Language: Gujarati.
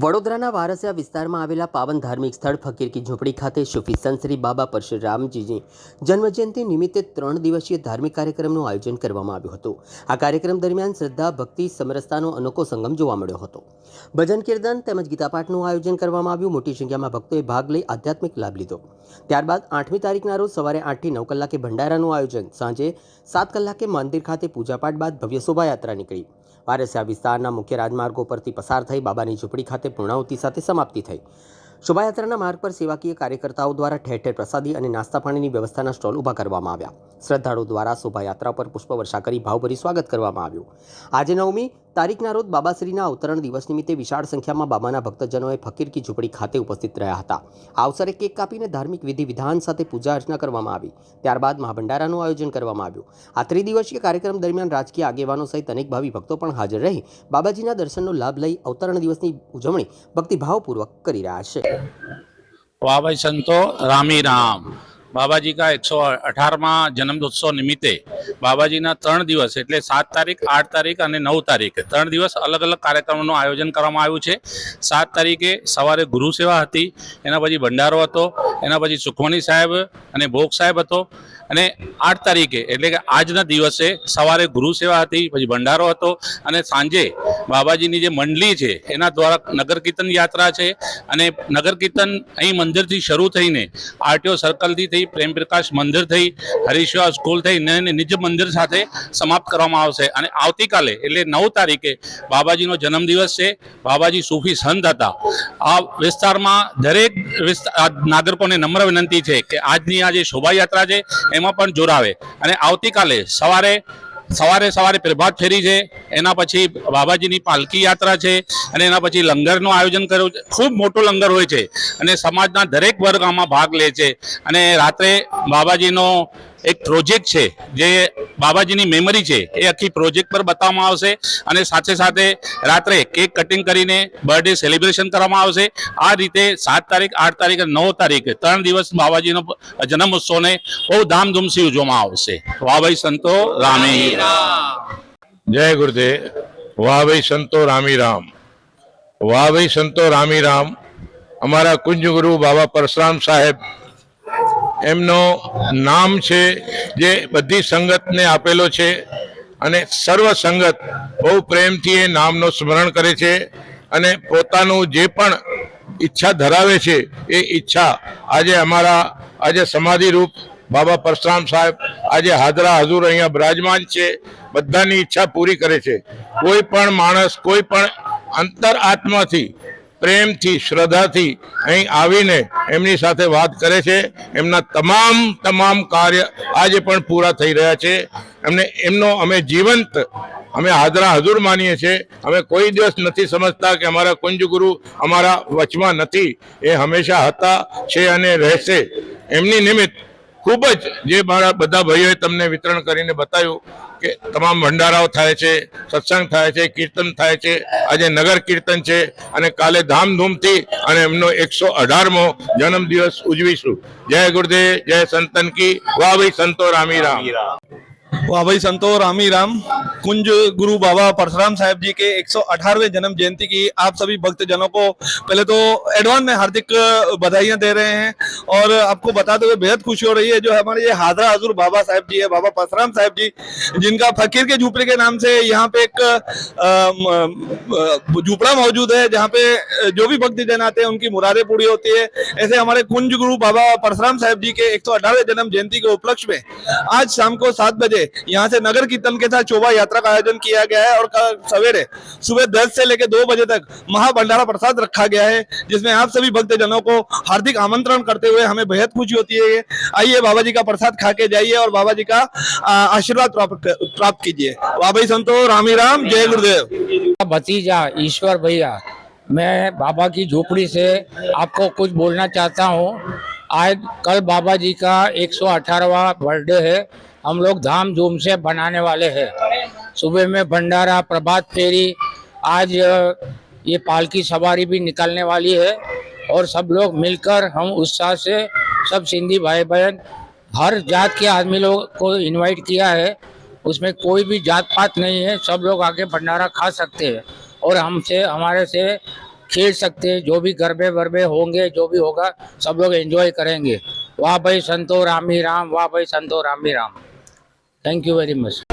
વડોદરાના વારસિયા વિસ્તારમાં આવેલા પાવન ધાર્મિક સ્થળ ફકીર કી ઝૂંપડી ખાતે સૂફી સંત શ્રી બાબા પરશુરામજીની જન્મજયંતિ નિમિત્તે 3 દિવસીય ધાર્મિક કાર્યક્રમનું આયોજન કરવામાં આવ્યું હતું। આ કાર્યક્રમ દરમિયાન શ્રદ્ધા, ભક્તિ, સમરસતાનો અનોખો સંગમ જોવા મળ્યો હતો। ભજન કીર્તન તેમજ ગીતાપાઠનું આયોજન કરવામાં આવ્યું। મોટી સંખ્યામાં ભક્તોએ ભાગ લઈ આધ્યાત્મિક લાભ લીધો। ત્યારબાદ 8મી તારીખના રોજ સવારે 8 થી 9 કલાકે ભંડારાનું આયોજન, સાંજે 7 કલાકે મંદિર ખાતે પૂજાપાઠ બાદ ભવ્ય શોભાયાત્રા નીકળી વારસિયા વિસ્તારના મુખ્ય રાજમાર્ગો પરથી પસાર થઈ બાબાની ઝૂંપડી ખાતે પૂર્ણાહુતિ સાથે સમાપ્તિ થઈ। શોભાયાત્રાના માર્ગ પર સેવાકીય કાર્યકર્તાઓ દ્વારા ઠેર ઠેર પ્રસાદી અને નાસ્તા પાણીની વ્યવસ્થાના સ્ટોલ ઊભા કરવામાં આવ્યા। શ્રદ્ધાળુઓ દ્વારા શોભાયાત્રા પર પુષ્પવર્ષા કરી ભાવભરી સ્વાગત કરવામાં આવ્યું। આજે 9મી તારીખના રોજ બાબાશ્રીના અવતરણ દિવસ નિમિત્તે વિશાળ સંખ્યામાં બાબાના ભક્તજનોએ ફકીર કી ઝૂંપડી ખાતે ઉપસ્થિત રહ્યા હતા। આ અવસરે કેક કાપીને ધાર્મિક વિધિ વિધાન સાથે પૂજા અર્ચના કરવામાં આવી। ત્યારબાદ મહાભંડારાનું આયોજન કરવામાં આવ્યું। આ ત્રિદિવસીય કાર્યક્રમ દરમિયાન રાજકીય આગેવાનો સહિત અનેક ભાવિ ભક્તો પણ હાજર રહી બાબાજીના દર્શનનો લાભ લઈ અવતરણ દિવસની ઉજવણી ભક્તિભાવપૂર્વક કરી રહ્યા છે। वाह भाई संतो रामी राम। बाबा जी का 118वां जन्मोत्सव निमित्ते बाबा जी 3 दिवस एटले 7 तारीख, 8 तारीख और 9 तारीख 3 दिवस अलग अलग कार्यक्रमों आयोजन करवामां आव्युं छे। 7 तारीखे सवारे गुरु सेवा हती, एना पछी भंडारो हतो, एना पछी सुखमणी साहेब अने भोग साहेब हतो અને 8 તારીખે એટલે કે આજના દિવસે સવારે ગુરુ સેવા હતી, પછી ભંડારો હતો અને સાંજે બાબાજીની જે મંડળી છે એના દ્વારા નગર કીર્તન યાત્રા છે અને નગર કીર્તન અહીં મંદિરથી શરૂ થઈને આરટીઓ સર્કલથી થઈ પ્રેમ પ્રકાશ મંદિર થઈ હરીશ્વા સ્કૂલ થઈ ને નિજ મંદિર સાથે સમાપ્ત કરવામાં આવશે। અને આવતીકાલે એટલે 9 તારીખે બાબાજીનો જન્મદિવસ છે। બાબાજી સૂફી સંત હતા। આ વિસ્તારમાં દરેક નાગરિકોને નમ્ર વિનંતી છે કે આજની આ જે શોભાયાત્રા છે એમાં પણ જોડાવે અને આવતીકાલે સવારે પ્રભાત ફેરી છે, એના પછી બાબાજીની પાલકી યાત્રા છે અને એના પછી લંગરનું આયોજન કર્યું છે। ખૂબ મોટો લંગર હોય છે અને સમાજના દરેક વર્ગ આમાં ભાગ લે છે અને રાત્રે બાબાજીનો એક પ્રોજેક્ટ છે જે બાબાજીની મેમરી છે એ આખી પ્રોજેક્ટ પર બતાવવામાં આવશે અને સાથે સાથે રાત્રે કેક કટિંગ કરીને બર્થડે સેલિબ્રેશન કરવામાં આવશે। આ રીતે 7 તારીખ, 8 તારીખ અને 9 તારીખ 3 દિવસ બાબાજીનો જન્મોત્સવને બહુ ધામધૂમથી ઉજવવામાં આવશે। વાહ ભાઈ સંતો રામી રામ। जय गुरुदेव। वाह भाई संतो रामी राम। वाह भाई संतो रामी राम। हमारा कुंज गुरु बाबा परशुराम साहेब एमनो नाम છે જે બધી સંગતને આપેલો છે અને સર્વ સંગત બહુ પ્રેમથી એ નામનો સ્મરણ કરે છે અને પોતાનું જે પણ ઈચ્છા ધરાવે છે એ ઈચ્છા આજે સમાધિ રૂપ બાબા પરશુરામ સાહેબ આજે હાજરા હજુર અહીંયા બિરાજમાન છે। બધાની ઈચ્છા પૂરી કરે છે। કોઈ પણ માણસ કોઈ પણ અંતર આત્માથી પ્રેમથી શ્રદ્ધાથી અહીં આવીને એમની સાથે વાત કરે છે। એમના તમામ કાર્ય આજે પણ પૂરા થઈ રહ્યા છે। એમનો અમે જીવંત અમે હાજરા હજુર માનીએ છીએ। અમે કોઈ દિવસ નથી સમજતા કે અમારા કુંજ ગુરુ અમારા વચમાં નથી, એ હંમેશા હતા છે અને રહેશે। એમની નિમિત્ત ખૂબ જ જે મારા બધા ભાઈઓએ તમને વિતરણ કરીને બતાવ્યું કે તમામ ભંડારાઓ થાય છે, સત્સંગ થાય છે, કીર્તન થાય છે। આજે નગર કીર્તન છે અને કાલે ધામધૂમથી અને એમનો 118મો જન્મદિવસ ઉજવીશું। જય गुरुदेव, जय संतन की। वाह भाई संतो रामी राम। वाह भाई संतो रामी राम। कुंज गुरु बाबा परशुराम साहब जी के 118वें जन्म जयंती की आप सभी भक्तजनों को पहले तो एडवांस में हार्दिक बधाइयां दे रहे हैं और आपको बताते हुए बेहद खुशी हो रही है। जो हमारे ये हाजरा हजूर बाबा साहब जी है, बाबा परशुराम साहब जी, जिनका फकीर के झूंपड़े के नाम से यहाँ पे एक झूंपड़ा मौजूद है जहाँ पे जो भी भक्तजन आते हैं उनकी मुरादें पूरी होती है। ऐसे हमारे कुंज गुरु बाबा परशुराम साहब जी के 118वें जन्म जयंती के उपलक्ष्य में आज शाम को 7 बजे यहाँ से नगर कीर्तन के साथ शोभा यात्रा का आयोजन किया गया है और कल सवेरे सुबह 10 से लेकर 2 बजे तक महाभंडारा प्रसाद रखा गया है, जिसमें आप सभी भक्तजनों को हार्दिक आमंत्रण करते हुए हमें बेहद खुशी होती है। आइए बाबा जी का प्रसाद खा के जाइए और बाबा जी का आशीर्वाद प्राप्त कीजिए। वाह भाई संतो रामी राम। जय गुरुदेव। भतीजा ईश्वर भैया, मैं बाबा की झोपड़ी से आपको कुछ बोलना चाहता हूँ। आज कल बाबा जी का 118वां बर्थडे है, हम लोग धाम धूम से बनाने वाले हैं। सुबह में भंडारा, प्रभात फेरी, आज ये पालकी सवारी भी निकलने वाली है और सब लोग मिलकर हम उत्साह से सब सिंधी भाई बहन हर जात के आदमी लोग को इनवाइट किया है। उसमें कोई भी जात पात नहीं है, सब लोग आके भंडारा खा सकते हैं और हमारे से खेल सकते हैं, जो भी गरबे वरबे होंगे, जो भी होगा सब लोग एंजॉय करेंगे। वाह भाई संतो रामी राम, वाह भाई संतो Rami Ram. Thank you very much.